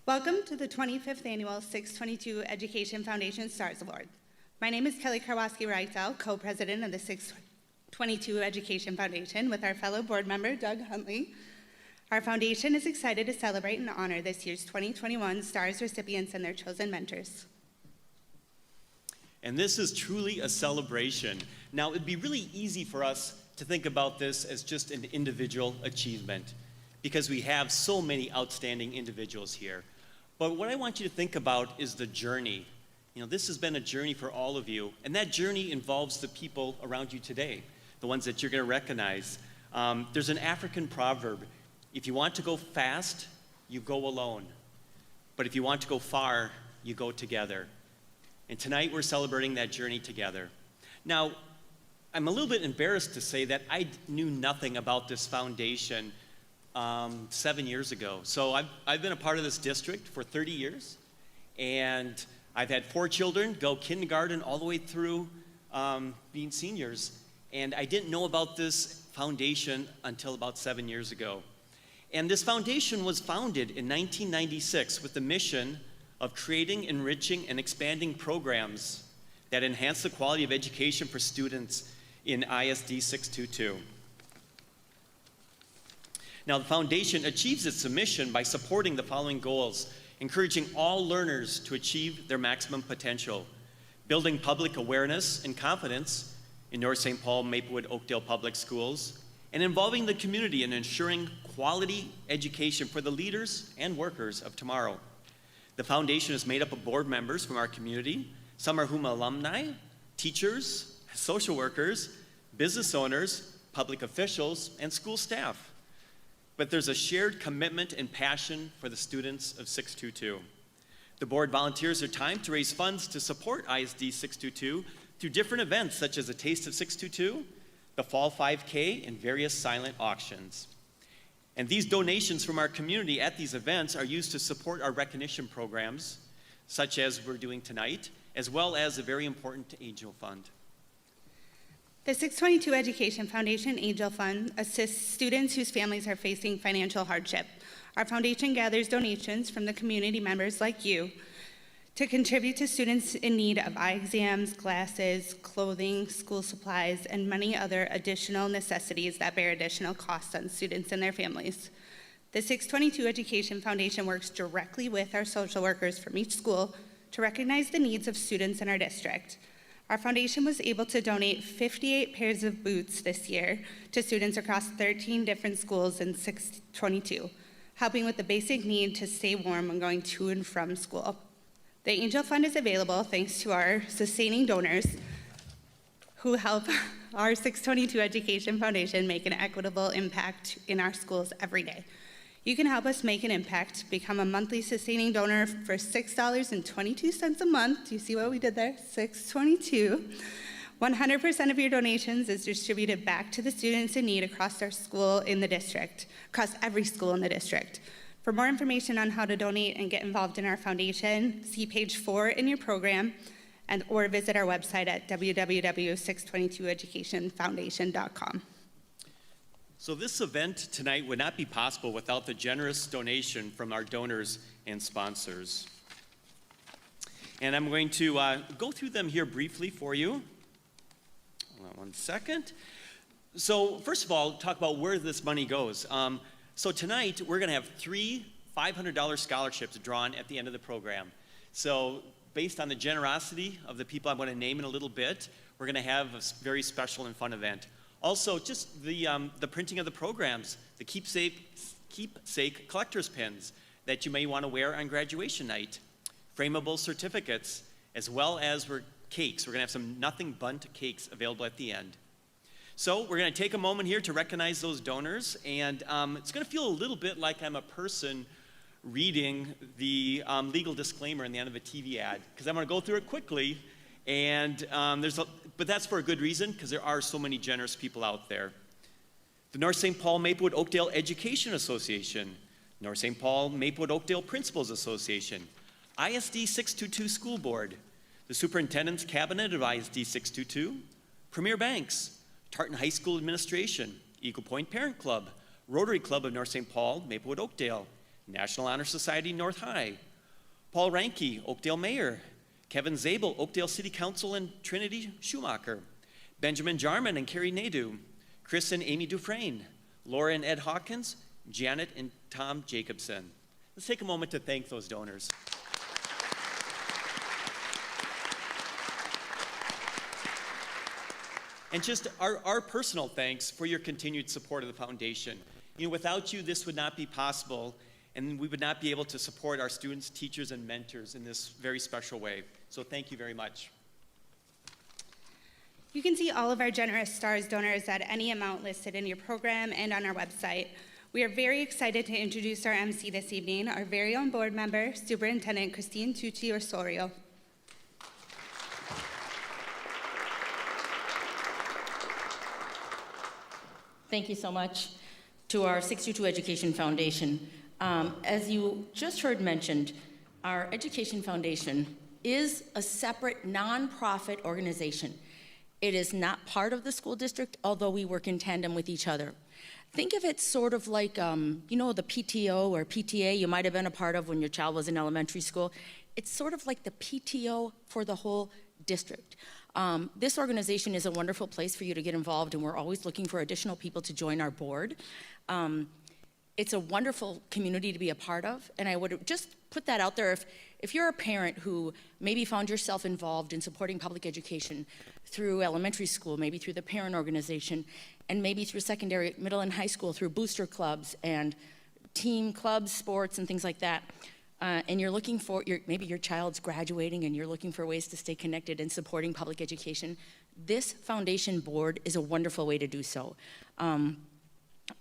Welcome to the 25th Annual 622 Education Foundation Stars Award. My name is Kelly Karwoski-Reitzel, co-president of the 622 Education Foundation with our fellow board member, Doug Huntley. Our foundation is excited to celebrate and honor this year's 2021 Stars recipients and their chosen mentors. And this is truly a celebration. Now, it'd be really easy for us to think about this as just an individual achievement because we have so many outstanding individuals here. But what I want you to think about is the journey. You know, this has been a journey for all of you, and that journey involves the people around you today, the ones that you're going to recognize. There's an African proverb: if you want to go fast, you go alone. But if you want to go far, you go together. And tonight we're celebrating that journey together. Now, I'm a little bit embarrassed to say that I knew nothing about this foundation 7 years ago. So I've been a part of this district for 30 years, and I've had 4 children go kindergarten all the way through being seniors. And I didn't know about this foundation until about 7 years ago. And this foundation was founded in 1996 with the mission of creating, enriching, and expanding programs that enhance the quality of education for students in ISD 622. Now, the foundation achieves its mission by supporting the following goals: encouraging all learners to achieve their maximum potential, building public awareness and confidence in North St. Paul, Maplewood, Oakdale Public Schools, and involving the community in ensuring quality education for the leaders and workers of tomorrow. The foundation is made up of board members from our community, some are whom alumni, teachers, social workers, business owners, public officials, and school staff. But there's a shared commitment and passion for the students of 622. The board volunteers their time to raise funds to support ISD 622 through different events such as a Taste of 622, the Fall 5K, and various silent auctions. And these donations from our community at these events are used to support our recognition programs, such as we're doing tonight, as well as a very important Angel Fund. The 622 Education Foundation Angel Fund assists students whose families are facing financial hardship. Our foundation gathers donations from the community members like you to contribute to students in need of eye exams, glasses, clothing, school supplies, and many other additional necessities that bear additional costs on students and their families. The 622 Education Foundation works directly with our social workers from each school to recognize the needs of students in our district. Our foundation was able to donate 58 pairs of boots this year to students across 13 different schools in 622, helping with the basic need to stay warm when going to and from school. The Angel Fund is available thanks to our sustaining donors who help our 622 Education Foundation make an equitable impact in our schools every day. You can help us make an impact. Become a monthly sustaining donor for $6.22 a month. Do you see what we did there? $6.22. 100% of your donations is distributed back to the students in need across our school in the district, across every school in the district. For more information on how to donate and get involved in our foundation, see page 4 in your program or visit our website at www.622educationfoundation.com. So this event tonight would not be possible without the generous donation from our donors and sponsors. And I'm going to go through them here briefly for you. Hold on one second. So first of all, talk about where this money goes. So tonight, we're going to have 3 $500 scholarships drawn at the end of the program. So based on the generosity of the people I'm going to name in a little bit, we're going to have a very special and fun event. Also, just the printing of the programs, the keepsake collector's pins that you may want to wear on graduation night, frameable certificates, as well as cakes. We're going to have some nothing bundt cakes available at the end. So we're going to take a moment here to recognize those donors, and it's going to feel a little bit like I'm a person reading the legal disclaimer in the end of a TV ad, because I'm going to go through it quickly, and but that's for a good reason, because there are so many generous people out there. The North St. Paul Maplewood Oakdale Education Association, North St. Paul Maplewood Oakdale Principals Association, ISD 622 School Board, the Superintendent's Cabinet of ISD 622, Premier Banks, Tartan High School Administration, Eagle Point Parent Club, Rotary Club of North St. Paul, Maplewood Oakdale, National Honor Society, North High. Paul Ranke, Oakdale Mayor. Kevin Zabel, Oakdale City Council and Trinity Schumacher. Benjamin Jarman and Carrie Nadeau. Chris and Amy Dufresne. Laura and Ed Hawkins. Janet and Tom Jacobson. Let's take a moment to thank those donors. And just our personal thanks for your continued support of the foundation. Without you, this would not be possible, and we would not be able to support our students, teachers, and mentors in this very special way. So thank you very much. You can see all of our generous STARS donors at any amount listed in your program and on our website. We are very excited to introduce our MC this evening, our very own board member, Superintendent Christine Tucci Osorio. Thank you so much to our 622 Education Foundation. As you just heard mentioned, our Education Foundation is a separate nonprofit organization. It is not part of the school district, although we work in tandem with each other. Think of it sort of like, the PTO or PTA you might have been a part of when your child was in elementary school. It's sort of like the PTO for the whole district. This organization is a wonderful place for you to get involved, and we're always looking for additional people to join our board. It's a wonderful community to be a part of, and I would just put that out there. If you're a parent who maybe found yourself involved in supporting public education through elementary school, maybe through the parent organization, and maybe through secondary, middle, and high school through booster clubs and team clubs, sports, and things like that, and you're looking for, maybe your child's graduating and you're looking for ways to stay connected and supporting public education, this foundation board is a wonderful way to do so.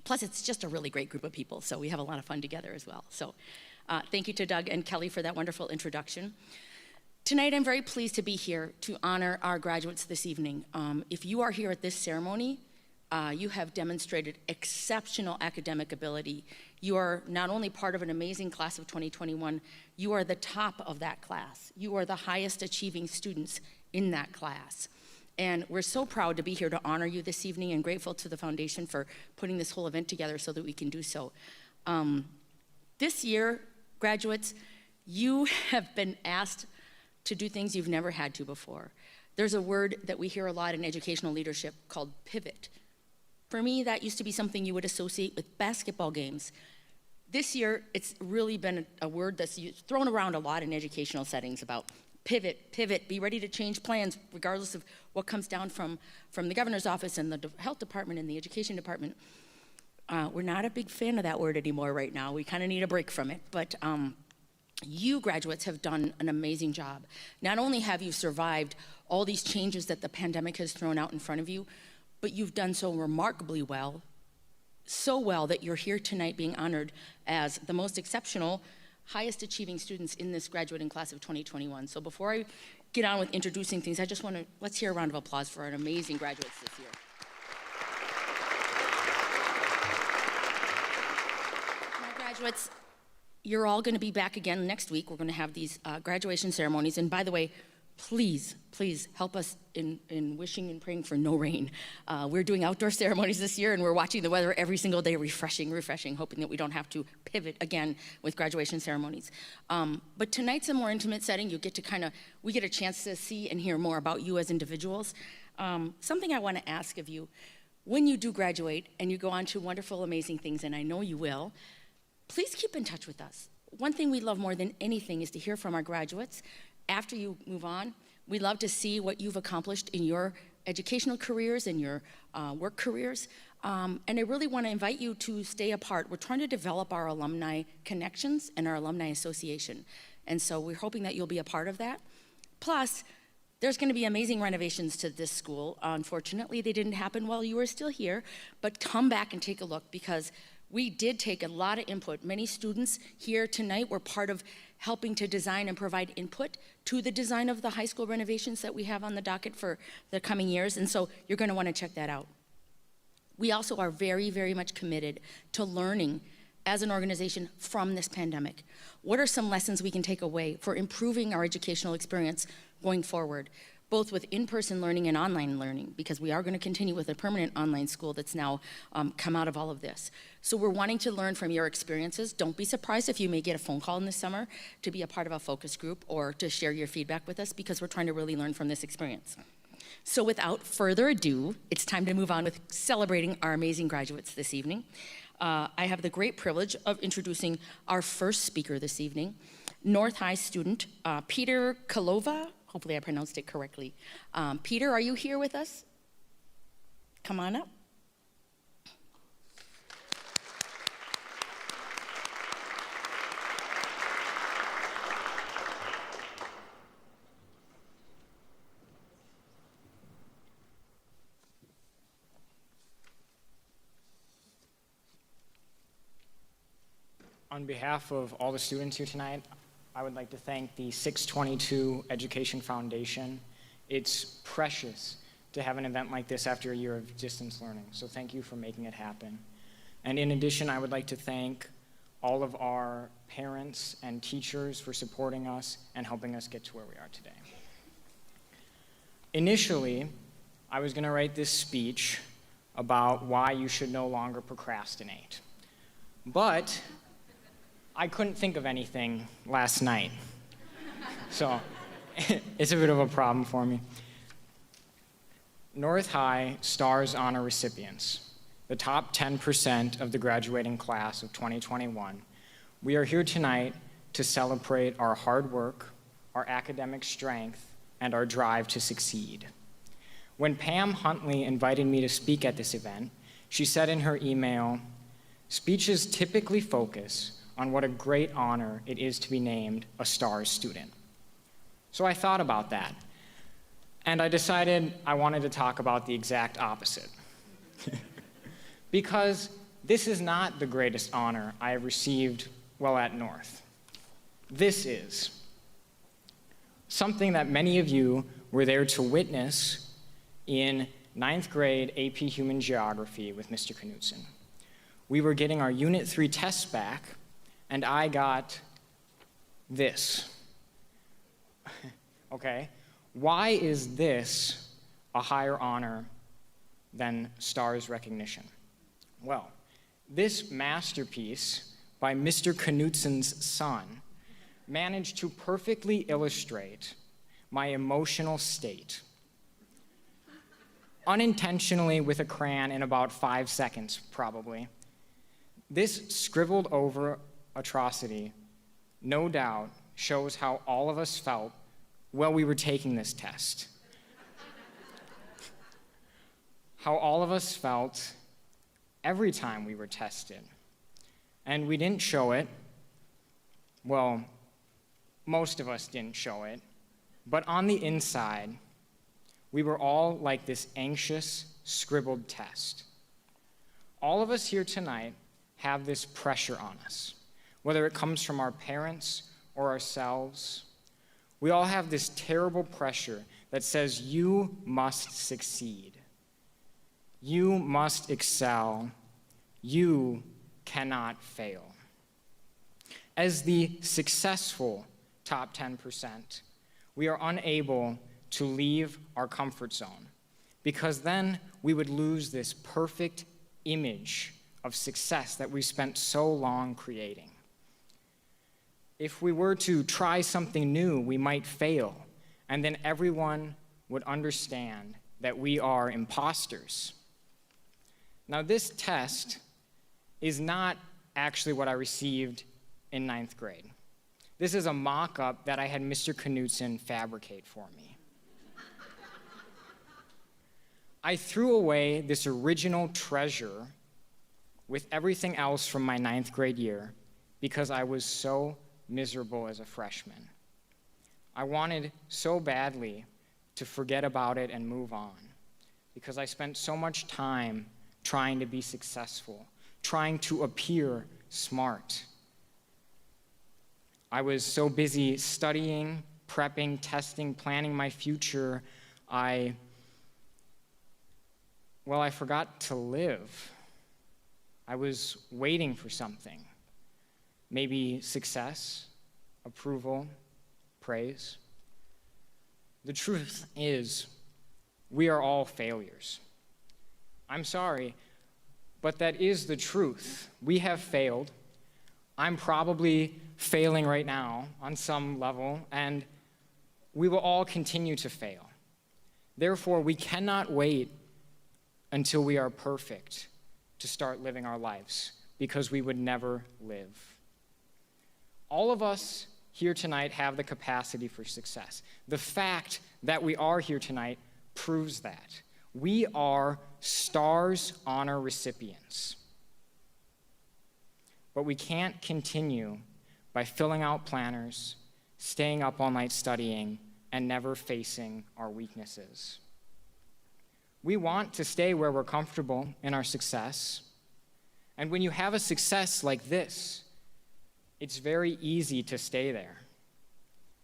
Plus, it's just a really great group of people, so we have a lot of fun together as well. So thank you to Doug and Kelly for that wonderful introduction. Tonight, I'm very pleased to be here to honor our graduates this evening. If you are here at this ceremony, you have demonstrated exceptional academic ability. You are not only part of an amazing class of 2021, you are the top of that class. You are the highest achieving students in that class. And we're so proud to be here to honor you this evening and grateful to the foundation for putting this whole event together so that we can do so. This year, graduates, you have been asked to do things you've never had to before. There's a word that we hear a lot in educational leadership called pivot. For me, that used to be something you would associate with basketball games. This year, it's really been a word that's thrown around a lot in educational settings about pivot, be ready to change plans regardless of what comes down from the governor's office and the health department and the education department. We're not a big fan of that word anymore right now. We kind of need a break from it, but you graduates have done an amazing job. Not only have you survived all these changes that the pandemic has thrown out in front of you, but you've done so remarkably well, so well that you're here tonight being honored as the most exceptional, highest achieving students in this graduating class of 2021. So before I get on with introducing things, I just want to, let's hear a round of applause for our amazing graduates this year. Now, graduates, you're all going to be back again next week. We're going to have these graduation ceremonies. And by the way, please help us in wishing and praying for no rain. We're doing outdoor ceremonies this year, and we're watching the weather every single day, refreshing, hoping that we don't have to pivot again with graduation ceremonies. But tonight's a more intimate setting. We get a chance to see and hear more about you as individuals. Something I want to ask of you, when you do graduate and you go on to wonderful, amazing things, and I know you will, please keep in touch with us. One thing we love more than anything is to hear from our graduates. After you move on, we love to see what you've accomplished in your educational careers and your work careers. And I really want to invite you to stay a part. We're trying to develop our alumni connections and our alumni association. And so we're hoping that you'll be a part of that. Plus, there's going to be amazing renovations to this school. Unfortunately, they didn't happen while you were still here, but come back and take a look because we did take a lot of input. Many students here tonight were part of helping to design and provide input to the design of the high school renovations that we have on the docket for the coming years, and so you're going to want to check that out. We also are very, very much committed to learning as an organization from this pandemic. What are some lessons we can take away for improving our educational experience going forward? both with in-person learning and online learning, because we are going to continue with a permanent online school that's now come out of all of this. So we're wanting to learn from your experiences. Don't be surprised if you may get a phone call in the summer to be a part of a focus group or to share your feedback with us, because we're trying to really learn from this experience. So without further ado, it's time to move on with celebrating our amazing graduates this evening. I have the great privilege of introducing our first speaker this evening, North High student Peter Kalova. Hopefully I pronounced it correctly. Peter, are you here with us? Come on up. On behalf of all the students here tonight, I would like to thank the 622 Education Foundation. It's precious to have an event like this after a year of distance learning, so thank you for making it happen. And in addition, I would like to thank all of our parents and teachers for supporting us and helping us get to where we are today. Initially, I was going to write this speech about why you should no longer procrastinate. But I couldn't think of anything last night. So it's a bit of a problem for me. North High Stars Honor recipients, the top 10% of the graduating class of 2021, we are here tonight to celebrate our hard work, our academic strength, and our drive to succeed. When Pam Huntley invited me to speak at this event, she said in her email, "Speeches typically focus on what a great honor it is to be named a STARS student." So I thought about that, and I decided I wanted to talk about the exact opposite. Because this is not the greatest honor I have received while at North. This is something that many of you were there to witness in 9th grade AP Human Geography with Mr. Knudsen. We were getting our Unit 3 tests back, and I got this. Okay, why is this a higher honor than STARS recognition? Well, this masterpiece by Mr. Knudsen's son managed to perfectly illustrate my emotional state, unintentionally with a crayon in about 5 seconds, probably. This scribbled over atrocity, no doubt, shows how all of us felt while we were taking this test. How all of us felt every time we were tested. And we didn't show it. Well, most of us didn't show it. But on the inside, we were all like this anxious, scribbled test. All of us here tonight have this pressure on us. Whether it comes from our parents or ourselves, we all have this terrible pressure that says you must succeed. You must excel. You cannot fail. As the successful top 10%, we are unable to leave our comfort zone, because then we would lose this perfect image of success that we spent so long creating. If we were to try something new, we might fail, and then everyone would understand that we are imposters. Now, this test is not actually what I received in 9th grade. This is a mock-up that I had Mr. Knudsen fabricate for me. I threw away this original treasure with everything else from my 9th grade year because I was so miserable as a freshman. I wanted so badly to forget about it and move on, because I spent so much time trying to be successful, trying to appear smart. I was so busy studying, prepping, testing, planning my future, I forgot to live. I was waiting for something. Maybe success, approval, praise. The truth is, we are all failures. I'm sorry, but that is the truth. We have failed. I'm probably failing right now on some level, and we will all continue to fail. Therefore, we cannot wait until we are perfect to start living our lives, because we would never live. All of us here tonight have the capacity for success. The fact that we are here tonight proves that. We are STARS honor recipients. But we can't continue by filling out planners, staying up all night studying, and never facing our weaknesses. We want to stay where we're comfortable in our success. And when you have a success like this, it's very easy to stay there.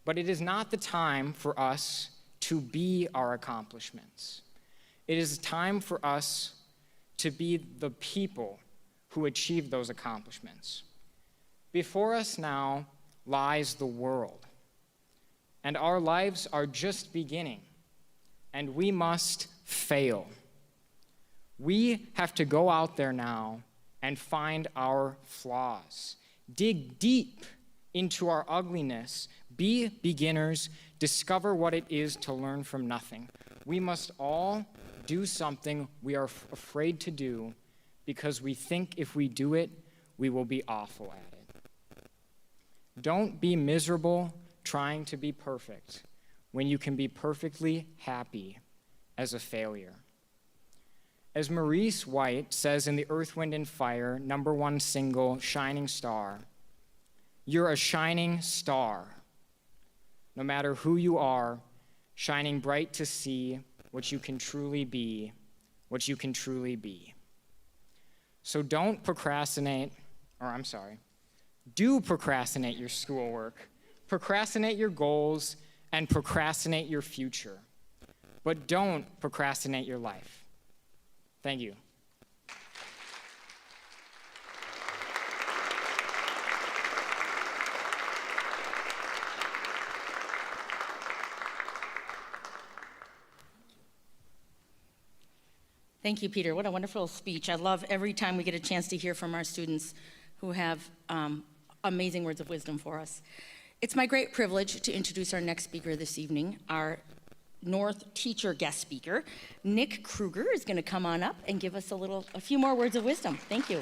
But it is not the time for us to be our accomplishments. It is time for us to be the people who achieve those accomplishments. Before us now lies the world, and our lives are just beginning, and we must fail. We have to go out there now and find our flaws. Dig deep into our ugliness. Be beginners. Discover what it is to learn from nothing. We must all do something we are afraid to do because we think if we do it, we will be awful at it. Don't be miserable trying to be perfect when you can be perfectly happy as a failure. As Maurice White says in the Earth, Wind, and Fire #1 single, Shining Star, you're a shining star, no matter who you are, shining bright to see what you can truly be, what you can truly be. So don't procrastinate, do procrastinate your schoolwork, procrastinate your goals, and procrastinate your future. But don't procrastinate your life. Thank you. Thank you, Peter. What a wonderful speech. I love every time we get a chance to hear from our students who have amazing words of wisdom for us. It's my great privilege to introduce our next speaker this evening, our North teacher guest speaker. Nick Kruger is going to come on up and give us a few more words of wisdom. Thank you.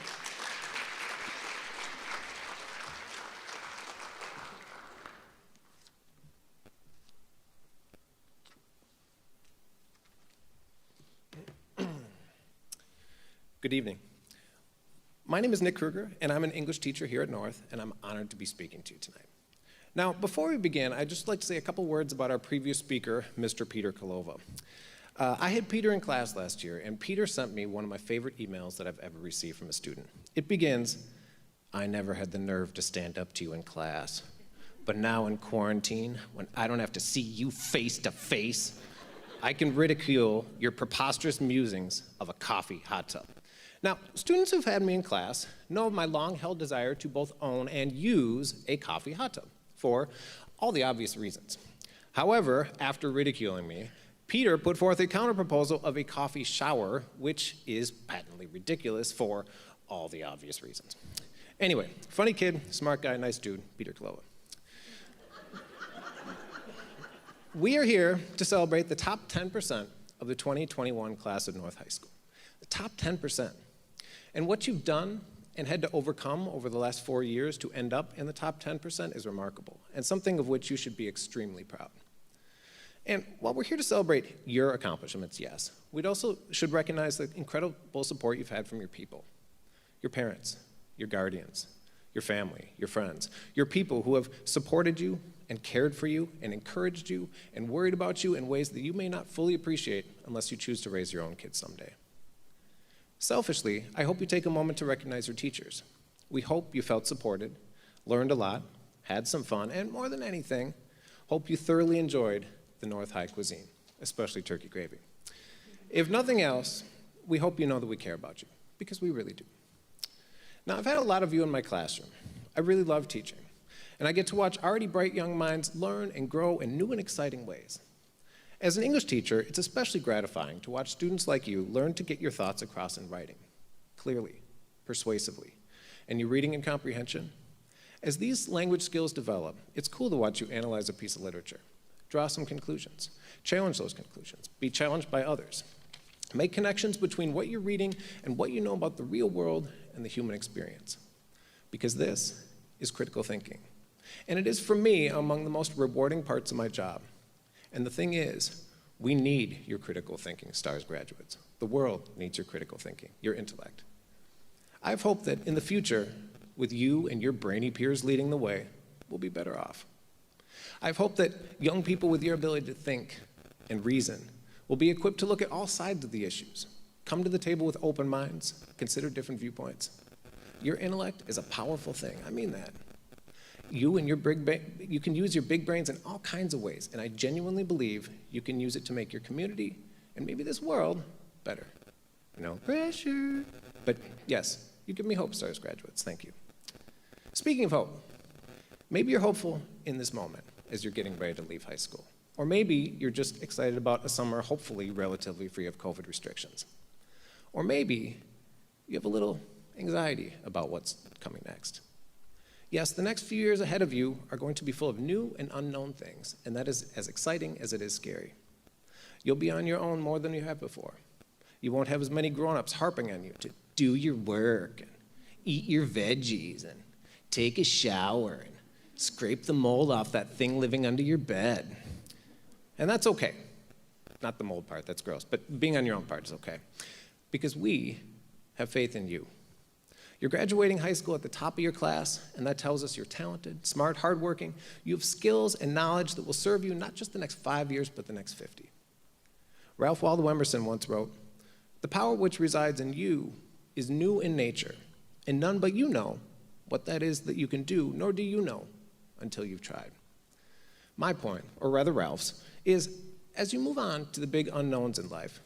Good evening. My name is Nick Kruger, and I'm an English teacher here at North, and I'm honored to be speaking to you tonight. Now, before we begin, I'd just like to say a couple words about our previous speaker, Mr. Peter Kalova. I had Peter in class last year, and Peter sent me one of my favorite emails that I've ever received from a student. It begins, "I never had the nerve to stand up to you in class, but now in quarantine, when I don't have to see you face to face, I can ridicule your preposterous musings of a coffee hot tub." Now, students who've had me in class know of my long-held desire to both own and use a coffee hot tub for all the obvious reasons. However, after ridiculing me, Peter put forth a counterproposal of a coffee shower, which is patently ridiculous for all the obvious reasons. Anyway, funny kid, smart guy, nice dude, Peter Kalova. We are here to celebrate the top 10% of the 2021 class of North High School. The top 10%. And what you've done and had to overcome over the last 4 years to end up in the top 10% is remarkable, and something of which you should be extremely proud. And while we're here to celebrate your accomplishments, yes, we also should recognize the incredible support you've had from your people, your parents, your guardians, your family, your friends, your people who have supported you and cared for you and encouraged you and worried about you in ways that you may not fully appreciate unless you choose to raise your own kids someday. Selfishly, I hope you take a moment to recognize your teachers. We hope you felt supported, learned a lot, had some fun, and more than anything, hope you thoroughly enjoyed the North High cuisine, especially turkey gravy. If nothing else, we hope you know that we care about you, because we really do. Now, I've had a lot of you in my classroom. I really love teaching, and I get to watch already bright young minds learn and grow in new and exciting ways. As an English teacher, it's especially gratifying to watch students like you learn to get your thoughts across in writing, clearly, persuasively, and your reading and comprehension. As these language skills develop, it's cool to watch you analyze a piece of literature, draw some conclusions, challenge those conclusions, be challenged by others, make connections between what you're reading and what you know about the real world and the human experience. Because this is critical thinking. And it is, for me, among the most rewarding parts of my job. And the thing is, we need your critical thinking, STARS graduates. The world needs your critical thinking, your intellect. I have hope that in the future, with you and your brainy peers leading the way, we'll be better off. I have hope that young people with your ability to think and reason will be equipped to look at all sides of the issues, come to the table with open minds, consider different viewpoints. Your intellect is a powerful thing, I mean that. You can use your big brains in all kinds of ways, and I genuinely believe you can use it to make your community, and maybe this world, better. No pressure. But yes, you give me hope, STARS graduates, thank you. Speaking of hope, maybe you're hopeful in this moment as you're getting ready to leave high school. Or maybe you're just excited about a summer hopefully relatively free of COVID restrictions. Or maybe you have a little anxiety about what's coming next. Yes, the next few years ahead of you are going to be full of new and unknown things, and that is as exciting as it is scary. You'll be on your own more than you have before. You won't have as many grown-ups harping on you to do your work and eat your veggies and take a shower and scrape the mold off that thing living under your bed. And that's okay. Not the mold part, that's gross, but being on your own part is okay. Because we have faith in you. You're graduating high school at the top of your class, and that tells us you're talented, smart, hardworking. You have skills and knowledge that will serve you not just the next 5 years, but the next 50. Ralph Waldo Emerson once wrote, "The power which resides in you is new in nature, and none but you know what that is that you can do, nor do you know until you've tried." My point, or rather Ralph's, is as you move on to the big unknowns in life,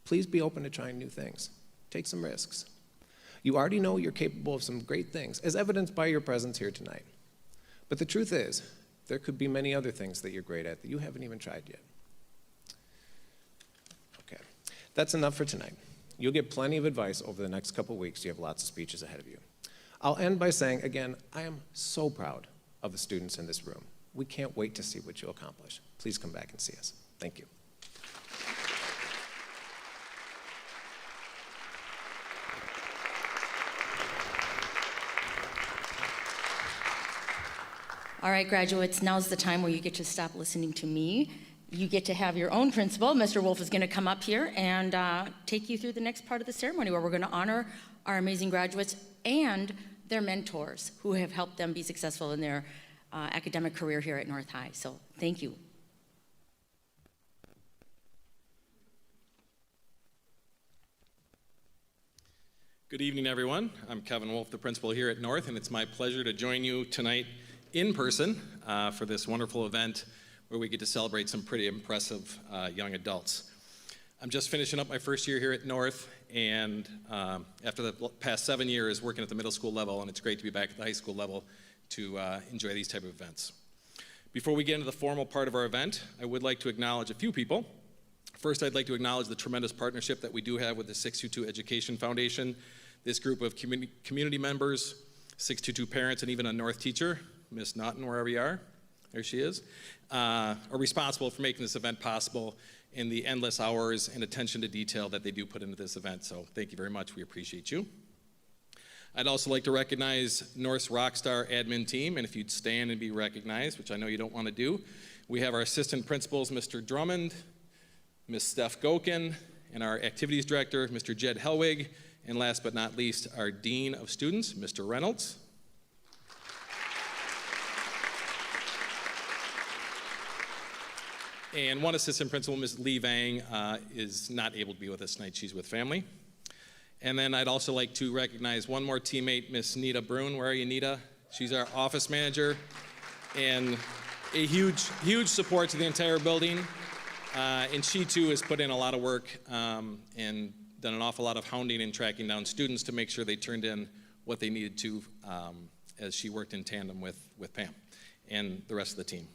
please be open to trying new things. Take some risks. You already know you're capable of some great things, as evidenced by your presence here tonight. But the truth is, there could be many other things that you're great at that you haven't even tried yet. Okay, that's enough for tonight. You'll get plenty of advice over the next couple weeks. You have lots of speeches ahead of you. I'll end by saying, again, I am so proud of the students in this room. We can't wait to see what you'll accomplish. Please come back and see us. Thank you. All right, graduates, now's the time where you get to stop listening to me. You get to have your own principal. Mr. Wolf is going to come up here and take you through the next part of the ceremony where we're going to honor our amazing graduates and their mentors who have helped them be successful in their academic career here at North High. So thank you. Good evening, everyone. I'm Kevin Wolf, the principal here at North, and it's my pleasure to join you tonight in person for this wonderful event where we get to celebrate some pretty impressive young adults. I'm just finishing up my first year here at North, and after the past 7 years working at the middle school level, and it's great to be back at the high school level to enjoy these type of events. Before we get into the formal part of our event, I would like to acknowledge a few people. First, I'd like to acknowledge the tremendous partnership that we do have with the 622 Education Foundation. This group of community members, 622 parents, and even a North teacher, Miss Naughton, wherever you are, there she is, are responsible for making this event possible and the endless hours and attention to detail that they do put into this event. So thank you very much. We appreciate you. I'd also like to recognize North's Rockstar admin team, and if you'd stand and be recognized, which I know you don't want to do, we have our assistant principals, Mr. Drummond, Ms. Steph Gokin, and our activities director, Mr. Jed Helwig, and last but not least, our Dean of Students, Mr. Reynolds. And one assistant principal, Ms. Lee Vang, is not able to be with us tonight. She's with family. And then I'd also like to recognize one more teammate, Miss Nita Brune. Where are you, Nita? She's our office manager and a huge support to the entire building. And she too has put in a lot of work and done an awful lot of hounding and tracking down students to make sure they turned in what they needed to as she worked in tandem with Pam and the rest of the team.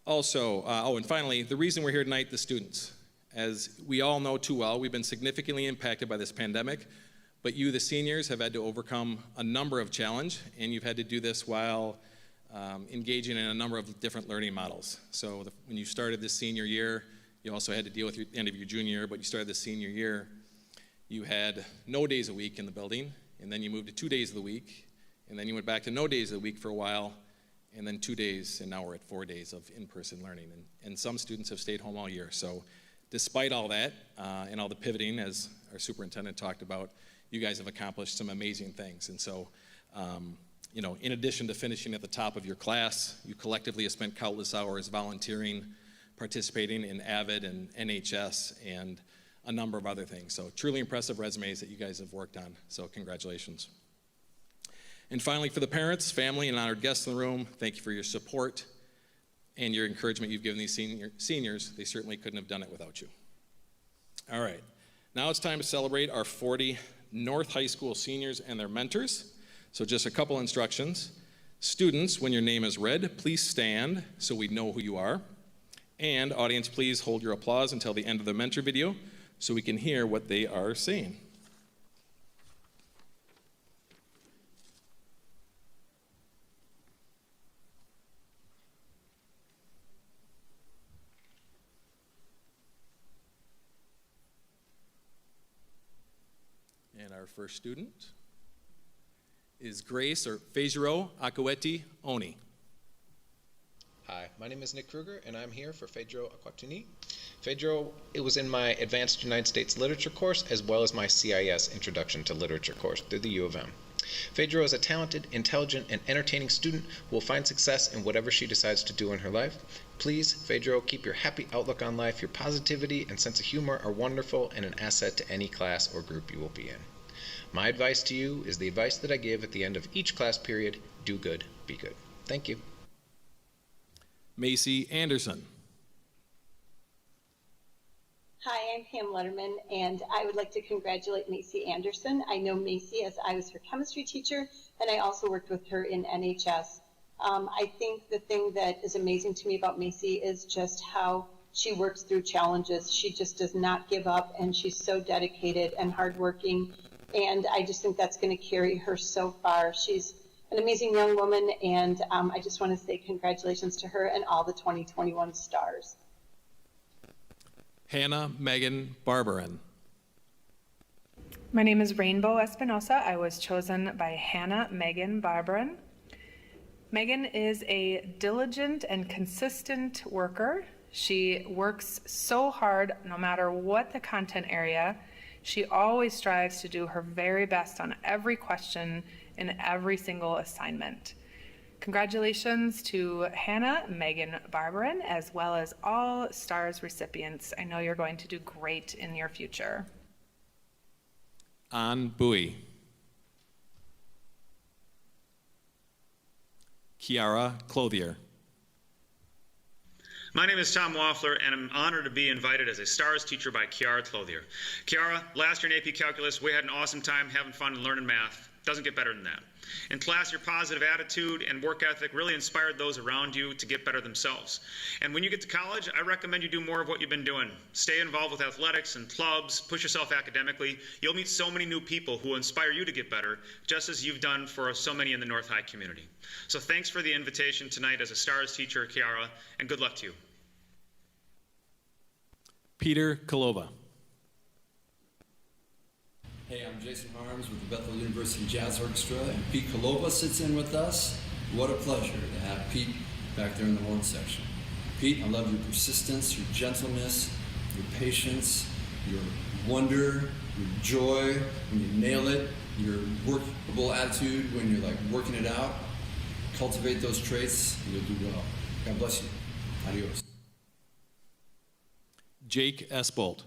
Also, and finally, the reason we're here tonight, the students. As we all know too well, we've been significantly impacted by this pandemic, but you, the seniors, have had to overcome a number of challenges, and you've had to do this while engaging in a number of different learning models. So when you started this senior year, you also had to deal with the end of your junior year, but you started this senior year, you had no days a week in the building, and then you moved to 2 days of the week, and then you went back to no days of the week for a while, and then 2 days, and now we're at 4 days of in-person learning. And some students have stayed home all year. So despite all that, and all the pivoting, as our superintendent talked about, you guys have accomplished some amazing things. And so, in addition to finishing at the top of your class, you collectively have spent countless hours volunteering, participating in AVID and NHS, and a number of other things. So truly impressive resumes that you guys have worked on. So congratulations. And finally, for the parents, family, and honored guests in the room, thank you for your support and your encouragement you've given these seniors. They certainly couldn't have done it without you. All right, now it's time to celebrate our 40 North High School seniors and their mentors. So just a couple instructions. Students, when your name is read, please stand so we know who you are. And audience, please hold your applause until the end of the mentor video so we can hear what they are saying. And our first student is Grace, or Fejiro Akaweti Oni. Hi, my name is Nick Kruger, and I'm here for Fejiro Akwatuni. Fejiro, it was in my Advanced United States Literature course, as well as my CIS Introduction to Literature course through the U of M. Fejiro is a talented, intelligent, and entertaining student who will find success in whatever she decides to do in her life. Please, Fejiro, keep your happy outlook on life. Your positivity and sense of humor are wonderful and an asset to any class or group you will be in. My advice to you is the advice that I give at the end of each class period: do good, be good. Thank you. Macy Anderson. Hi, I'm Pam Letterman, and I would like to congratulate Macy Anderson. I know Macy as I was her chemistry teacher, and I also worked with her in NHS. I think the thing that is amazing to me about Macy is just how she works through challenges. She just does not give up, and she's so dedicated and hardworking, and I just think that's going to carry her so far. She's an amazing young woman, and I just want to say congratulations to her and all the 2021 stars. Hannah Megan Barbarin. My name is Rainbow Espinosa. I was chosen by Hannah Megan Barbarin. Megan is a diligent and consistent worker. She works so hard no matter what the content area. She always strives to do her very best on every question in every single assignment. Congratulations to Hannah Megan Barbarin, as well as all STARS recipients. I know you're going to do great in your future. An Bui. Kiara Clothier. My name is Tom Waffler, and I'm honored to be invited as a STARS teacher by Kiara Clothier. Kiara, last year in AP Calculus, we had an awesome time having fun and learning math. Doesn't get better than that. In class, your positive attitude and work ethic really inspired those around you to get better themselves. And when you get to college, I recommend you do more of what you've been doing. Stay involved with athletics and clubs, push yourself academically. You'll meet so many new people who will inspire you to get better, just as you've done for so many in the North High community. So thanks for the invitation tonight as a STARS teacher, Kiara, and good luck to you. Peter Kalova. Hey, I'm Jason Harms with the Bethel University Jazz Orchestra, and Pete Kalova sits in with us. What a pleasure to have Pete back there in the horn section. Pete, I love your persistence, your gentleness, your patience, your wonder, your joy when you nail it, your workable attitude when you're like working it out. Cultivate those traits, and you'll do well. God bless you. Adios. Jake Esbolt.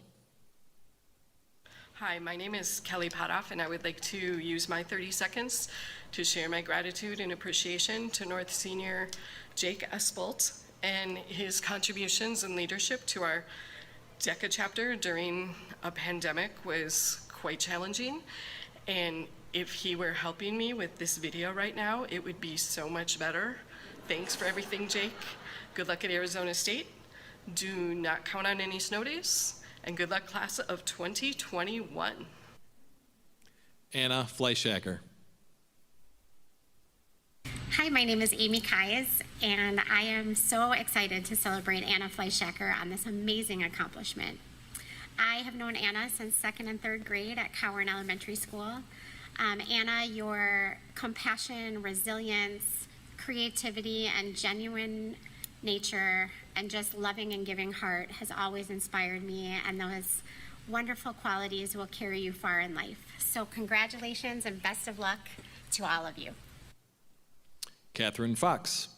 Hi, my name is Kelly Potoff, and I would like to use my 30 seconds to share my gratitude and appreciation to North Senior Jake Esbolt and his contributions and leadership to our DECA chapter during a pandemic was quite challenging. And if he were helping me with this video right now, it would be so much better. Thanks for everything, Jake. Good luck at Arizona State. Do not count on any snow days. And good luck, class of 2021. Anna Fleischacker. Hi, my name is Amy Keyes, and I am so excited to celebrate Anna Fleischacker on this amazing accomplishment. I have known Anna since 2nd and 3rd grade at Cowan Elementary School. Anna, your compassion, resilience, creativity, and genuine nature, and just loving and giving heart has always inspired me, and those wonderful qualities will carry you far in life. So congratulations and best of luck to all of you. Catherine Fox.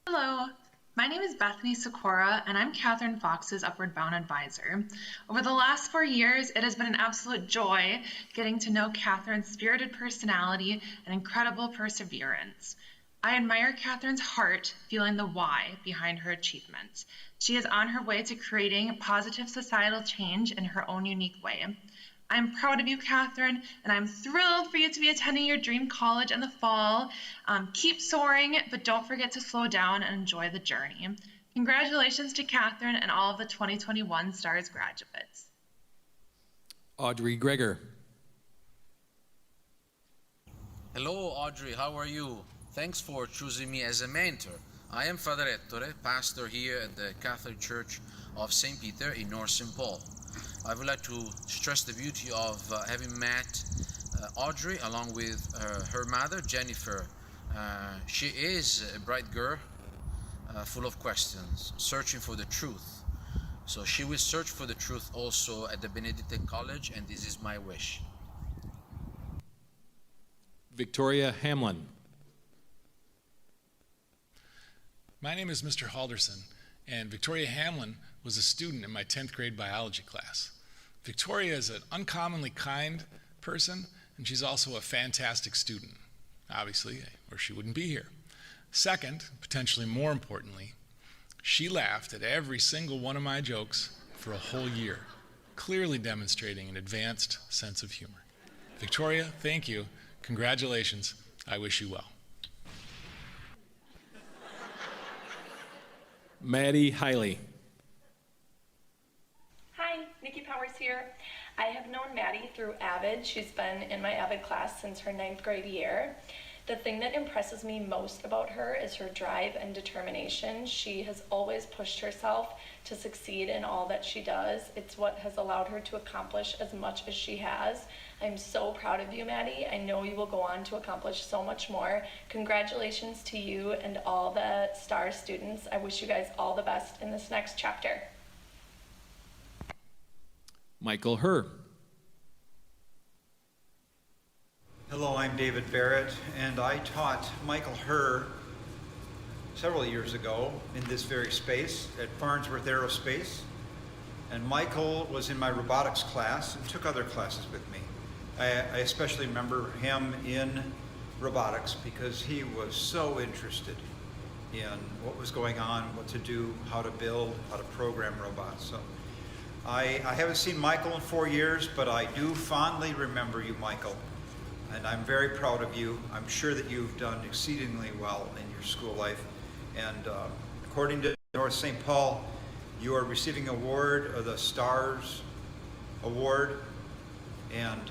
Hello, my name is Bethany Sikora, and I'm Catherine Fox's Upward Bound advisor. Over the last 4 years, it has been an absolute joy getting to know Catherine's spirited personality and incredible perseverance. I admire Catherine's heart, feeling the why behind her achievements. She is on her way to creating positive societal change in her own unique way. I'm proud of you, Catherine, and I'm thrilled for you to be attending your dream college in the fall. Keep soaring, but don't forget to slow down and enjoy the journey. Congratulations to Catherine and all of the 2021 STARS graduates. Audrey Greger. Hello, Audrey. How are you? Thanks for choosing me as a mentor. I am Father Ettore, pastor here at the Catholic Church of St. Peter in North St. Paul. I would like to stress the beauty of having met Audrey along with her mother, Jennifer. She is a bright girl, full of questions, searching for the truth. So she will search for the truth also at the Benedictine College, and this is my wish. Victoria Hamlin. My name is Mr. Halderson, and Victoria Hamlin was a student in my 10th grade biology class. Victoria is an uncommonly kind person, and she's also a fantastic student, obviously, or she wouldn't be here. Second, potentially more importantly, she laughed at every single one of my jokes for a whole year, clearly demonstrating an advanced sense of humor. Victoria, thank you. Congratulations. I wish you well. Maddie Hiley. Hi, Nikki Powers here. I have known Maddie through AVID. She's been in my AVID class since her 9th grade year. The thing that impresses me most about her is her drive and determination. She has always pushed herself to succeed in all that she does. It's what has allowed her to accomplish as much as she has. I'm so proud of you, Maddie. I know you will go on to accomplish so much more. Congratulations to you and all the STAR students. I wish you guys all the best in this next chapter. Michael Herr. Hello, I'm David Barrett, and I taught Michael Herr several years ago in this very space at Farnsworth Aerospace. And Michael was in my robotics class and took other classes with me. I especially remember him in robotics because he was so interested in what was going on, what to do, how to build, how to program robots. So I haven't seen Michael in 4 years, but I do fondly remember you, Michael. And I'm very proud of you. I'm sure that you've done exceedingly well in your school life. And according to North St. Paul, you are receiving an award, the STARS Award. And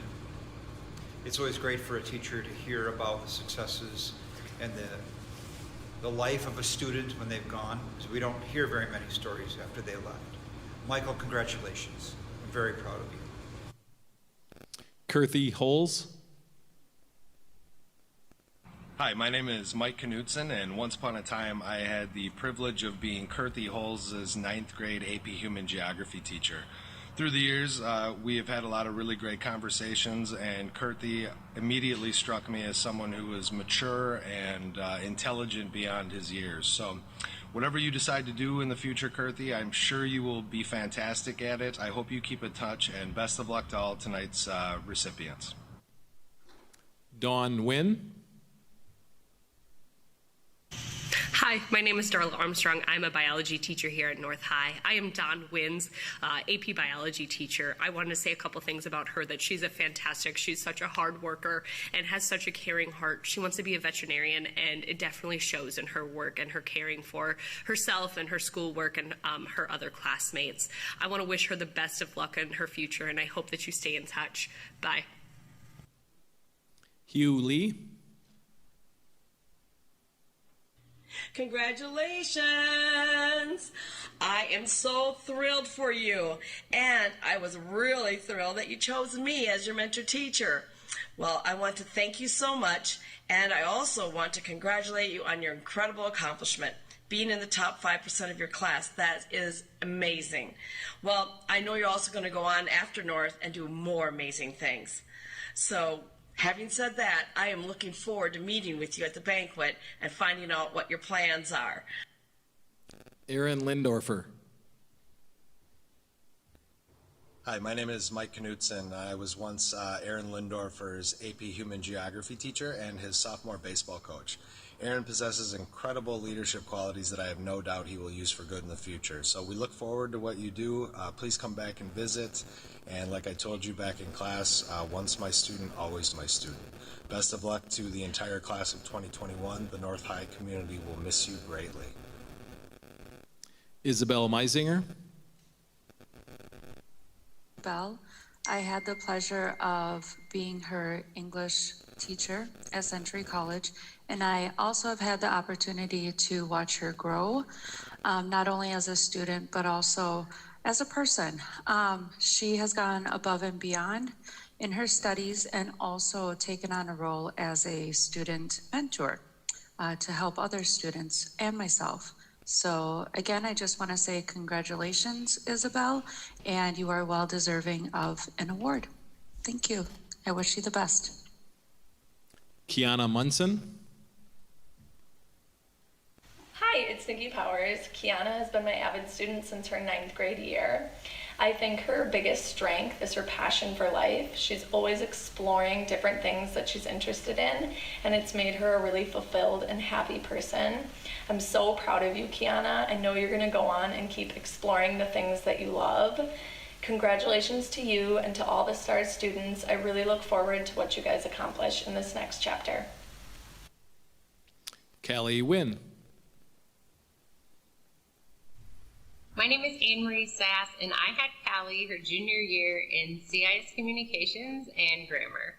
it's always great for a teacher to hear about the successes and the life of a student when they've gone, because we don't hear very many stories after they left. Michael, congratulations. I'm very proud of you. Kirthy Holes. Hi, my name is Mike Knudsen, and once upon a time I had the privilege of being Kirthy Holes' 9th grade AP Human Geography teacher. Through the years, we have had a lot of really great conversations, and Kirthy immediately struck me as someone who was mature and intelligent beyond his years. So whatever you decide to do in the future, Kirthy, I'm sure you will be fantastic at it. I hope you keep in touch, and best of luck to all tonight's recipients. Dawn Nguyen. Hi, Hi, my name is Darla Armstrong. I'm a biology teacher here at North High. I am Dawn Wynn's AP biology teacher. I wanted to say a couple things about her, that she's she's such a hard worker and has such a caring heart. She wants to be a veterinarian, and it definitely shows in her work and her caring for herself and her schoolwork and her other classmates. I want to wish her the best of luck in her future, and I hope that you stay in touch. Bye. Hugh Lee. Congratulations! I am so thrilled for you, and I was really thrilled that you chose me as your mentor teacher. Well, I want to thank you so much, and I also want to congratulate you on your incredible accomplishment. Being in the top 5% of your class, that is amazing. Well, I know you're also going to go on after North and do more amazing things. So, having said that, I am looking forward to meeting with you at the banquet and finding out what your plans are. Aaron Lindorfer. Hi, my name is Mike Knutson. I was once Aaron Lindorfer's AP Human Geography teacher and his sophomore baseball coach. Aaron possesses incredible leadership qualities that I have no doubt he will use for good in the future. So we look forward to what you do. Please come back and visit. And like I told you back in class, once my student, always my student. Best of luck to the entire class of 2021. The North High community will miss you greatly. Isabel Meisinger. Belle. I had the pleasure of being her English teacher at Century College, and I also have had the opportunity to watch her grow, not only as a student, but also as a person. She has gone above and beyond in her studies and also taken on a role as a student mentor to help other students and myself. So again, I just want to say congratulations, Isabel, and you are well deserving of an award. Thank you. I wish you the best. Kiana Munson. Hi, it's Nikki Powers. Kiana has been my avid student since her 9th grade year. I think her biggest strength is her passion for life. She's always exploring different things that she's interested in, and it's made her a really fulfilled and happy person. I'm so proud of you, Kiana. I know you're gonna go on and keep exploring the things that you love. Congratulations to you and to all the STARS students. I really look forward to what you guys accomplish in this next chapter. Callie Wynn. My name is Anne Marie Sass, and I had Callie her junior year in CIS Communications and Grammar.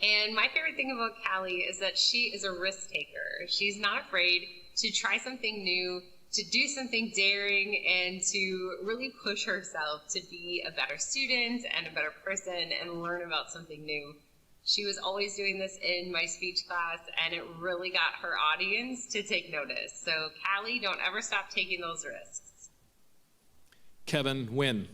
And my favorite thing about Callie is that she is a risk taker. She's not afraid to try something new, to do something daring, and to really push herself to be a better student and a better person and learn about something new. She was always doing this in my speech class, and it really got her audience to take notice. So Callie, don't ever stop taking those risks. Kevin Wynn.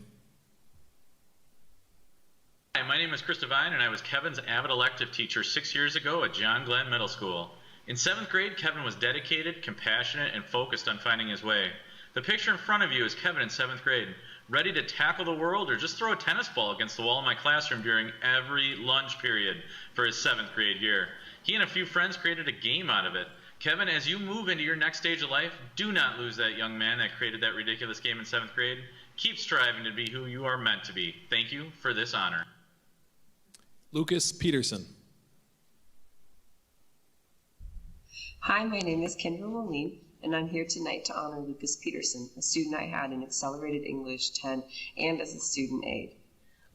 Hi, my name is Chris Devine, and I was Kevin's avid elective teacher 6 years ago at John Glenn Middle School. In 7th grade, Kevin was dedicated, compassionate, and focused on finding his way. The picture in front of you is Kevin in 7th grade, ready to tackle the world or just throw a tennis ball against the wall in my classroom during every lunch period for his 7th grade year. He and a few friends created a game out of it. Kevin, as you move into your next stage of life, do not lose that young man that created that ridiculous game in 7th grade. Keep striving to be who you are meant to be. Thank you for this honor. Lucas Peterson. Hi, my name is Kendra Moline, and I'm here tonight to honor Lucas Peterson, a student I had in Accelerated English 10 and as a student aide.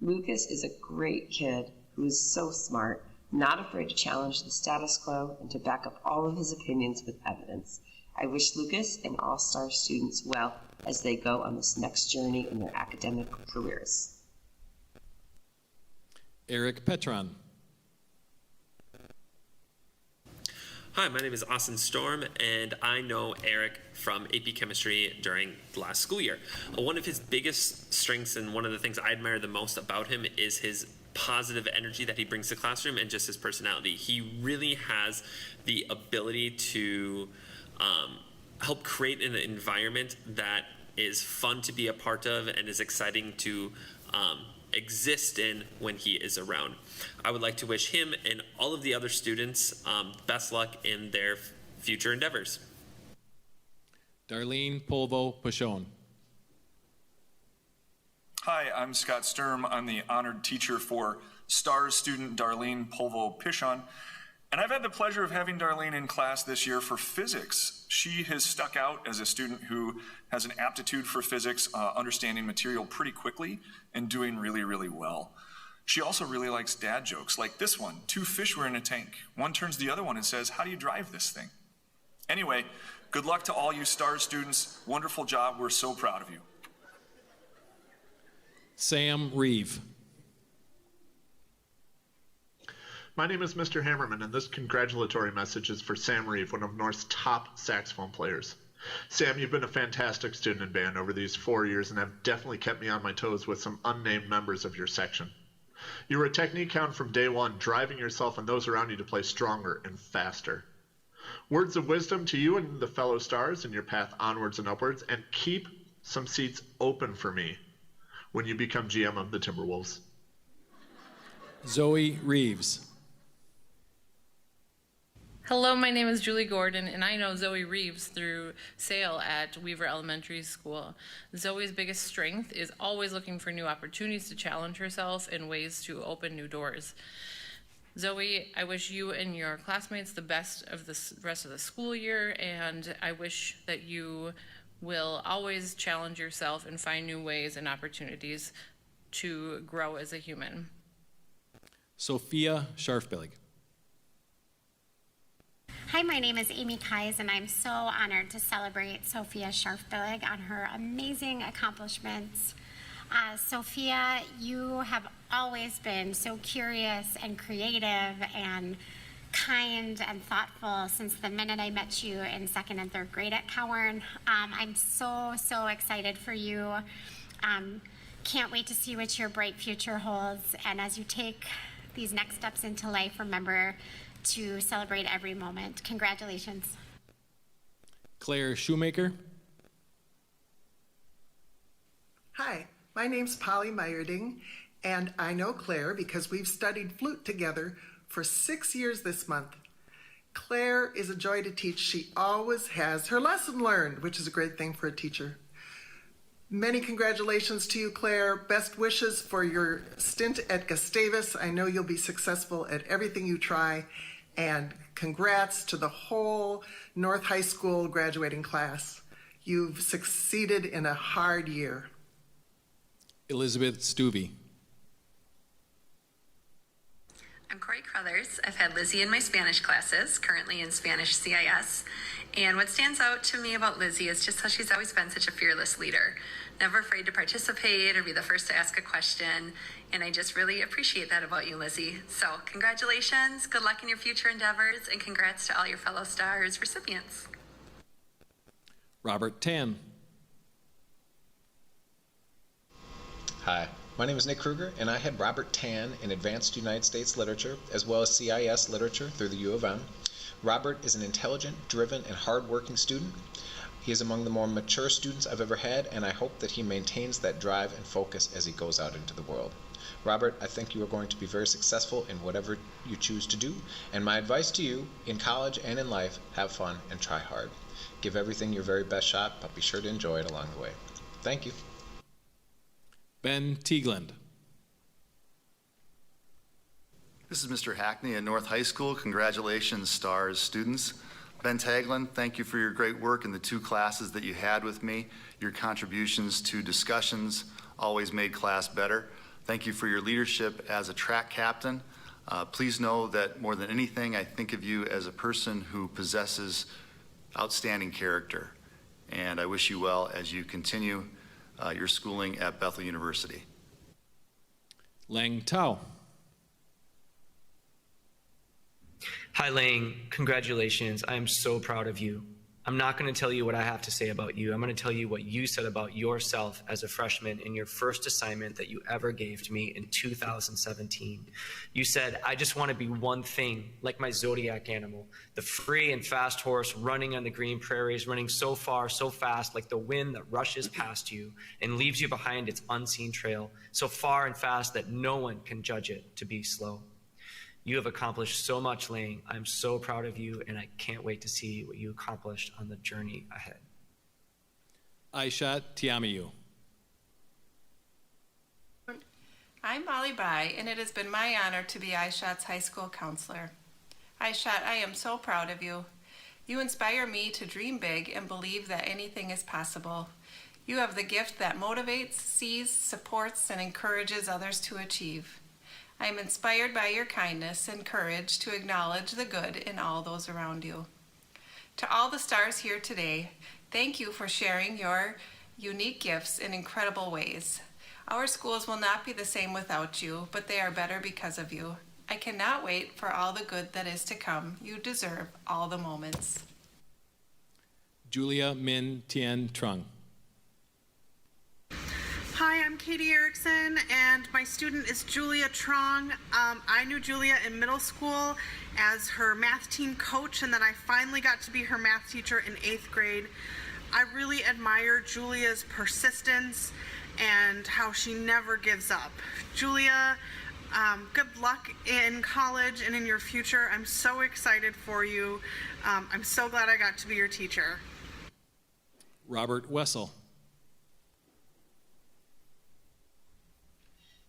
Lucas is a great kid who is so smart, not afraid to challenge the status quo and to back up all of his opinions with evidence. I wish Lucas and all STAR students well as they go on this next journey in their academic careers. Eric Petron. Hi, my name is Austin Storm, and I know Eric from AP Chemistry during the last school year. One of his biggest strengths and one of the things I admire the most about him is his positive energy that he brings to the classroom and just his personality. He really has the ability to help create an environment that is fun to be a part of and is exciting to exist in when he is around. I would like to wish him and all of the other students best luck in their future endeavors. Darlene Polvo-Pashon. Hi, I'm Scott Sturm. I'm the honored teacher for STARS student Darlene Polvo-Pashon. And I've had the pleasure of having Darlene in class this year for physics. She has stuck out as a student who has an aptitude for physics, understanding material pretty quickly and doing really, really well. She also really likes dad jokes, like this one. 2 fish were in a tank. One turns to the other one and says, "How do you drive this thing?" Anyway, good luck to all you STARS students. Wonderful job. We're so proud of you. Sam Reeve. My name is Mr. Hammerman, and this congratulatory message is for Sam Reeve, one of North's top saxophone players. Sam, you've been a fantastic student in band over these 4 years and have definitely kept me on my toes with some unnamed members of your section. You were a technique hound from day one, driving yourself and those around you to play stronger and faster. Words of wisdom to you and the fellow stars in your path onwards and upwards, and keep some seats open for me when you become GM of the Timberwolves. Zoe Reeves. Hello, my name is Julie Gordon, and I know Zoe Reeves through Sale at Weaver Elementary School. Zoe's biggest strength is always looking for new opportunities to challenge herself and ways to open new doors. Zoe, I wish you and your classmates the best of the rest of the school year, and I wish that you will always challenge yourself and find new ways and opportunities to grow as a human. Sophia Scharfbillig. Hi, my name is Amy Keyes, and I'm so honored to celebrate Sophia Scharfbillig on her amazing accomplishments. Sophia, you have always been so curious and creative and kind and thoughtful since the minute I met you in 2nd and 3rd grade at Cowern. I'm so excited for you. Can't wait to see what your bright future holds. And as you take these next steps into life, remember to celebrate every moment. Congratulations. Claire Shoemaker. Hi, my name's Polly Meyerding, and I know Claire because we've studied flute together for 6 years this month. Claire is a joy to teach. She always has her lesson learned, which is a great thing for a teacher. Many congratulations to you, Claire. Best wishes for your stint at Gustavus. I know you'll be successful at everything you try. And congrats to the whole North High School graduating class. You've succeeded in a hard year. Elizabeth Stuvey. I'm Corey Crothers. I've had Lizzie in my Spanish classes, currently in Spanish CIS. And what stands out to me about Lizzie is just how she's always been such a fearless leader. Never afraid to participate or be the first to ask a question. And I just really appreciate that about you, Lizzie. So congratulations, good luck in your future endeavors, and congrats to all your fellow STARS recipients. Robert Tan. Hi, my name is Nick Kruger, and I had Robert Tan in Advanced United States Literature, as well as CIS Literature through the U of M. Robert is an intelligent, driven, and hard-working student. He is among the more mature students I've ever had, and I hope that he maintains that drive and focus as he goes out into the world. Robert, I think you are going to be very successful in whatever you choose to do, and my advice to you, in college and in life, have fun and try hard. Give everything your very best shot, but be sure to enjoy it along the way. Thank you. Ben Teagland. This is Mr. Hackney at North High School. Congratulations, STARS students. Ben Tagland, thank you for your great work in the 2 classes that you had with me. Your contributions to discussions always made class better. Thank you for your leadership as a track captain. Please know that more than anything, I think of you as a person who possesses outstanding character. And I wish you well as you continue your schooling at Bethel University. Lang Tao. Hi, Lang. Congratulations. I am so proud of you. I'm not going to tell you what I have to say about you. I'm going to tell you what you said about yourself as a freshman in your first assignment that you ever gave to me in 2017. You said, I just want to be one thing, like my zodiac animal, the free and fast horse running on the green prairies, running so far, so fast, like the wind that rushes past you and leaves you behind its unseen trail, so far and fast that no one can judge it to be slow. You have accomplished so much, Lang. I'm so proud of you, and I can't wait to see what you accomplished on the journey ahead. Aishat Tiamiyu. I'm Molly Bai, and it has been my honor to be Aishat's high school counselor. Aishat, I am so proud of you. You inspire me to dream big and believe that anything is possible. You have the gift that motivates, sees, supports, and encourages others to achieve. I am inspired by your kindness and courage to acknowledge the good in all those around you. To all the stars here today, thank you for sharing your unique gifts in incredible ways. Our schools will not be the same without you, but they are better because of you. I cannot wait for all the good that is to come. You deserve all the moments. Julia Min Tien Trung. Hi, I'm Katie Erickson, and my student is Julia Trong. I knew Julia in middle school as her math team coach, and then I finally got to be her math teacher in 8th grade. I really admire Julia's persistence and how she never gives up. Julia, good luck in college and in your future. I'm so excited for you. I'm so glad I got to be your teacher. Robert Wessel.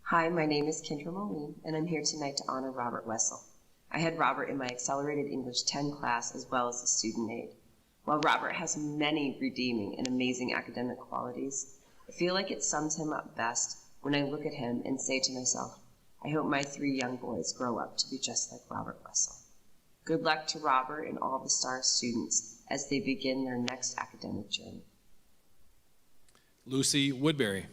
Hi, my name is Kendra Moline, and I'm here tonight to honor Robert Wessel. I had Robert in my Accelerated English 10 class as well as a student aide. While Robert has many redeeming and amazing academic qualities, I feel like it sums him up best when I look at him and say to myself, I hope my 3 young boys grow up to be just like Robert Wessel. Good luck to Robert and all the STAR students as they begin their next academic journey. Lucy Woodbury.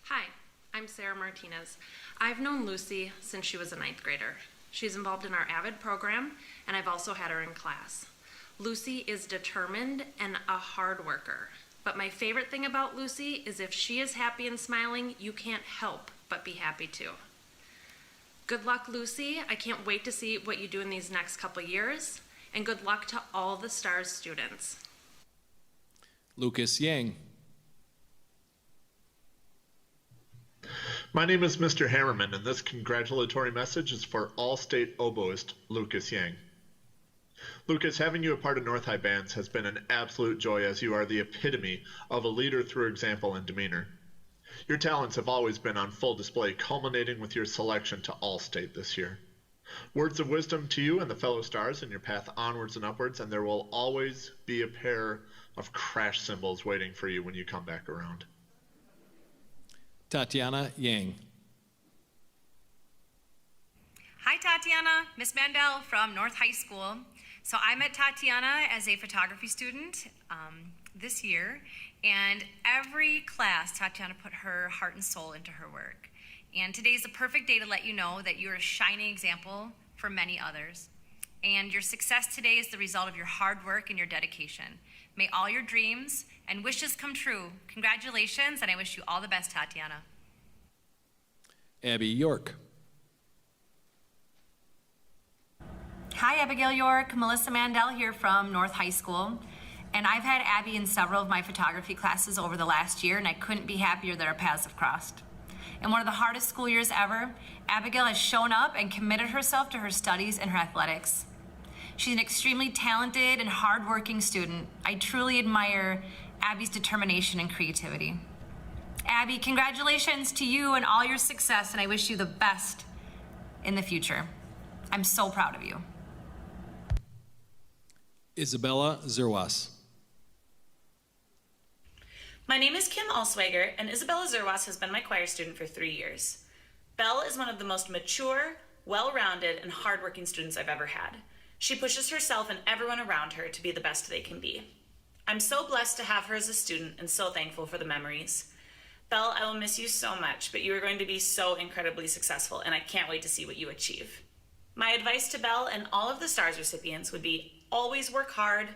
Hi, I'm Sarah Martinez. I've known Lucy since she was a 9th grader. She's involved in our AVID program, and I've also had her in class. Lucy is determined and a hard worker. But my favorite thing about Lucy is if she is happy and smiling, you can't help but be happy too. Good luck, Lucy. I can't wait to see what you do in these next couple years. And good luck to all the STARS students. Lucas Yang. My name is Mr. Hammerman, and this congratulatory message is for All-State oboist Lucas Yang. Lucas, having you a part of North High Bands has been an absolute joy, as you are the epitome of a leader through example and demeanor. Your talents have always been on full display, culminating with your selection to All-State this year. Words of wisdom to you and the fellow stars in your path onwards and upwards, and there will always be a pair of crash cymbals waiting for you when you come back around. Tatiana Yang. Hi, Tatiana. Miss Mandel from North High School. So I met Tatiana as a photography student this year, and every class, Tatiana put her heart and soul into her work. And today is a perfect day to let you know that you're a shining example for many others. And your success today is the result of your hard work and your dedication. May all your dreams and wishes come true. Congratulations, and I wish you all the best, Tatiana. Abby York. Hi, Abigail York. Melissa Mandel here from North High School. And I've had Abby in several of my photography classes over the last year, and I couldn't be happier that our paths have crossed. In one of the hardest school years ever, Abigail has shown up and committed herself to her studies and her athletics. She's an extremely talented and hardworking student. I truly admire Abby's determination and creativity. Abby, congratulations to you and all your success, and I wish you the best in the future. I'm so proud of you. Isabella Zerwas. My name is Kim Allswager, and Isabella Zerwas has been my choir student for 3 years. Belle is one of the most mature, well-rounded, and hardworking students I've ever had. She pushes herself and everyone around her to be the best they can be. I'm so blessed to have her as a student and so thankful for the memories. Belle, I will miss you so much, but you are going to be so incredibly successful, and I can't wait to see what you achieve. My advice to Belle and all of the STARS recipients would be always work hard,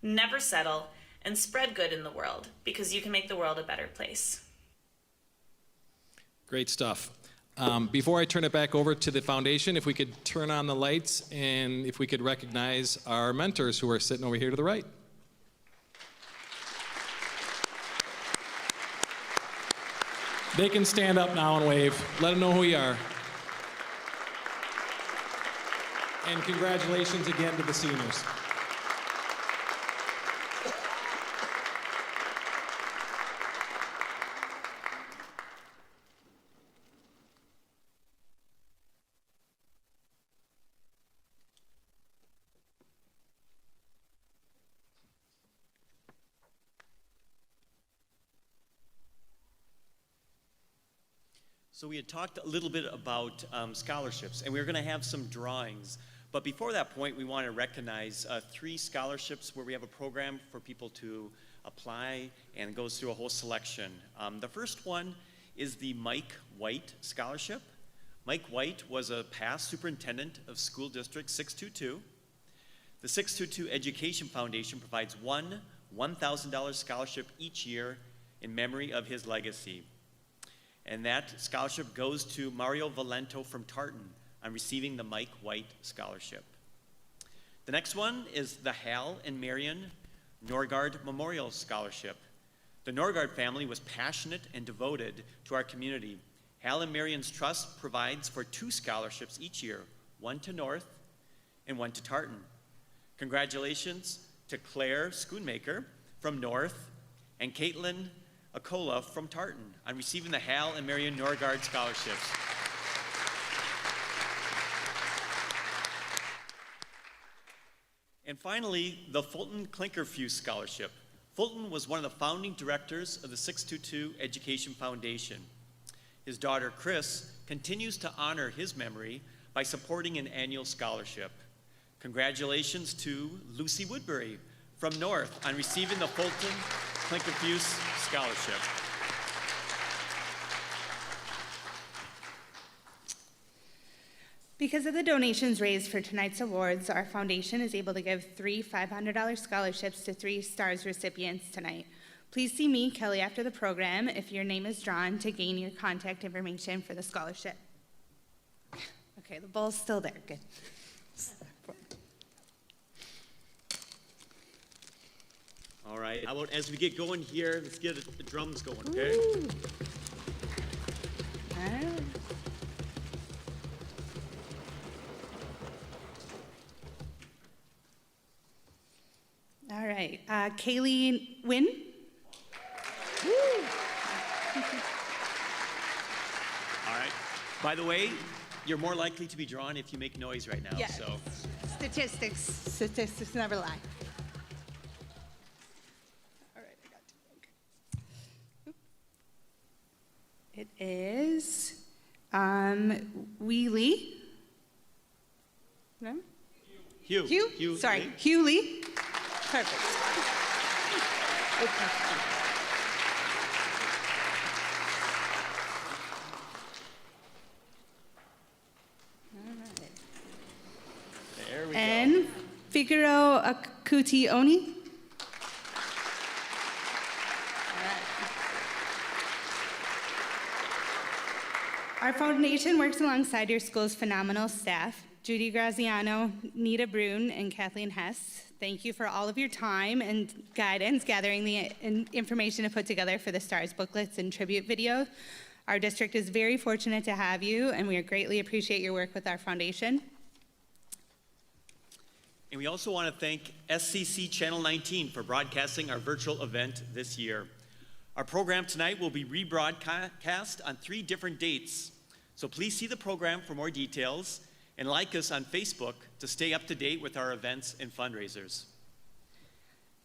never settle, and spread good in the world, because you can make the world a better place. Great stuff. Before I turn it back over to the foundation, if we could turn on the lights and if we could recognize our mentors who are sitting over here to the right. They can stand up now and wave. Let them know who you are. And congratulations again to the seniors. So we had talked a little bit about scholarships, and we were going to have some drawings. But before that point, we want to recognize 3 scholarships where we have a program for people to apply, and it goes through a whole selection. The first one is the Mike White Scholarship. Mike White was a past superintendent of School District 622. The 622 Education Foundation provides one $1,000 scholarship each year in memory of his legacy. And that scholarship goes to Mario Valento from Tartan on receiving the Mike White Scholarship. The next one is the Hal and Marion Norgard Memorial Scholarship. The Norgard family was passionate and devoted to our community. Hal and Marion's Trust provides for 2 scholarships each year, one to North and one to Tartan. Congratulations to Claire Schoonmaker from North and Caitlin Akola from Tartan on receiving the Hal and Marion Norgard scholarships. And finally, the Fulton Klinkerfuse Scholarship. Fulton was one of the founding directors of the 622 Education Foundation. His daughter, Chris, continues to honor his memory by supporting an annual scholarship. Congratulations to Lucy Woodbury from North on receiving the Fulton Klinkerfuse Scholarship. Because of the donations raised for tonight's awards, our foundation is able to give 3 $500 scholarships to 3 STARS recipients tonight. Please see me, Kelly, after the program if your name is drawn to gain your contact information for the scholarship. Okay, the ball's still there, good. All right, how about as we get going here, let's get the drums going, okay? Ooh. All right. All right, Kaylee Wynn. All right. By the way, you're more likely to be drawn if you make noise right now. Yes. So. Statistics never lie. All right, I got to think. It is Wheelie. No? Hugh. Sorry, Lee. Hugh Lee. Perfect. Okay. There we And go. Figaro Akuti Oni. Our foundation works alongside your school's phenomenal staff, Judy Graziano, Nita Brune, and Kathleen Hess. Thank you for all of your time and guidance gathering the information to put together for the STARS booklets and tribute video. Our district is very fortunate to have you, and we greatly appreciate your work with our foundation. And we also want to thank SCC Channel 19 for broadcasting our virtual event this year. Our program tonight will be rebroadcast on 3 different dates. So please see the program for more details and like us on Facebook to stay up to date with our events and fundraisers.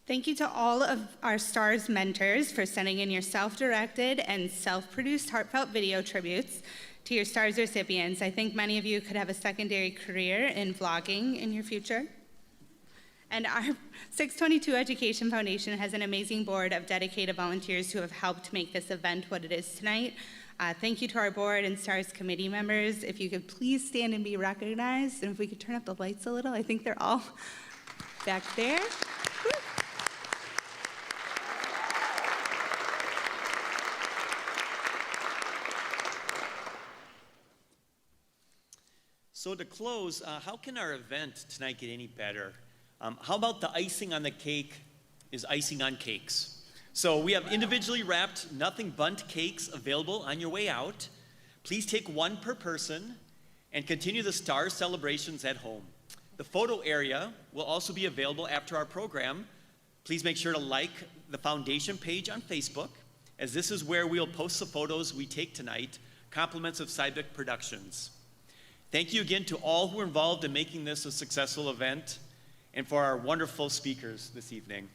Thank you to all of our STARS mentors for sending in your self-directed and self-produced heartfelt video tributes to your STARS recipients. I think many of you could have a secondary career in vlogging in your future. And our 622 Education Foundation has an amazing board of dedicated volunteers who have helped make this event what it is tonight. Thank you to our board and STARS committee members. If you could please stand and be recognized, and if we could turn up the lights a little, I think they're all back there. Woo. So to close, how can our event tonight get any better? How about the icing on the cake is icing on cakes? So we have individually wrapped nothing bundt cakes available on your way out. Please take 1 per person and continue the STARS celebrations at home. The photo area will also be available after our program. Please make sure to like the foundation page on Facebook, as this is where we'll post the photos we take tonight, compliments of Cybic Productions. Thank you again to all who are involved in making this a successful event, and for our wonderful speakers this evening.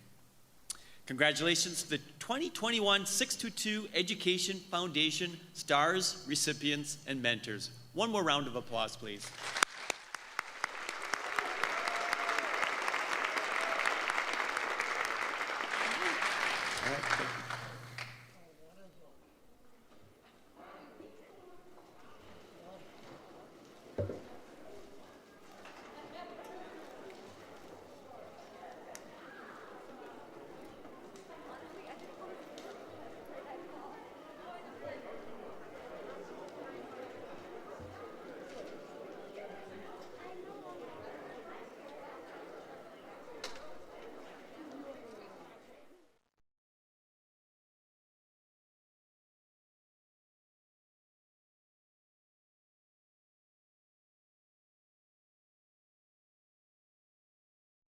Congratulations to the 2021 622 Education Foundation STARS recipients and mentors. One more round of applause, please. All right.